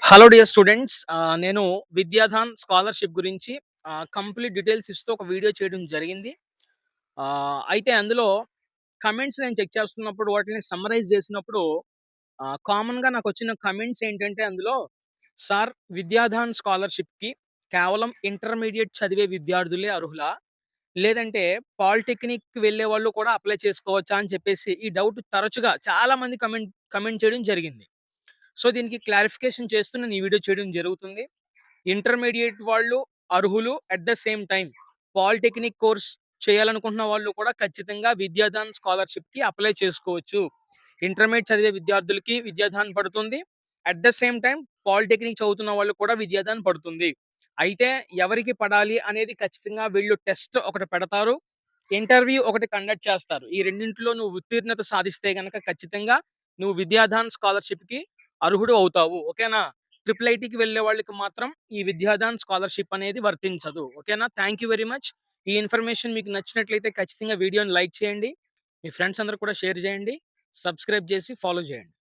Hello dear students. నేను విద్యాధాన్ scholarship గురించి complete details ఇస్తూ ఒక వీడియో చేయడం జరిగింది. అయితే అందులో కమెంట్స్ నేను చెక్ చేస్తున్నప్పుడు వాటిని సమ్మరైజ్ చేసినప్పుడు కామన్‌గా నాకొచ్చిన కమెంట్స్ ఏంటంటే అందులో, "సార్, విద్యాధాన్ స్కాలర్‌షిప్‌కి కేవలం ఇంటర్మీడియేట్ చదివే విద్యార్థులే అర్హులా? లేదంటే పాలిటెక్నిక్‌కి వెళ్ళేవాళ్ళు కూడా అప్లై చేసుకోవచ్చా?" అని చెప్పేసి ఈ డౌట్ తరచుగా చాలామంది కమెంట్ కమెంట్ చేయడం జరిగింది. సో, దీనికి క్లారిఫికేషన్ చేస్తూ నేను ఈ వీడియో చేయడం జరుగుతుంది. ఇంటర్మీడియేట్ వాళ్ళు అర్హులు. At the same time polytechnic course చేయాలనుకుంటున్న వాళ్ళు కూడా ఖచ్చితంగా విద్యాదాన్ స్కాలర్‌షిప్‌కి అప్లై చేసుకోవచ్చు. ఇంటర్మీడియేట్ చదివే విద్యార్థులకి విద్యాదాన్ పడుతుంది. At the same time polytechnic చదువుతున్న వాళ్ళు కూడా విద్యాదాన్ పడుతుంది. అయితే ఎవరికి పడాలి అనేది ఖచ్చితంగా వీళ్ళు టెస్ట్ ఒకటి పెడతారు. ఇంటర్వ్యూ ఒకటి కండక్ట్ చేస్తారు. ఈ రెండిట్లో నువ్వు ఉత్తీర్ణత సాధిస్తే గనక ఖచ్చితంగా నువ్వు విద్యాదాన్ స్కాలర్‌షిప్‌కి అర్హుడు అవుతావు. ఓకేనా? ట్రిపుల్ ఐటీకి వెళ్ళే వాళ్ళకి మాత్రం ఈ విద్యాదాన్ స్కాలర్‌షిప్ అనేది వర్తించదు. ఓకేనా? Thank you very much. ఈ ఇన్ఫర్మేషన్ మీకు నచ్చినట్లయితే ఖచ్చితంగా వీడియోని లైక్ చేయండి. మీ ఫ్రెండ్స్ అందరికి కూడా షేర్ చేయండి. సబ్స్క్రైబ్ చేసి ఫాలో చేయండి.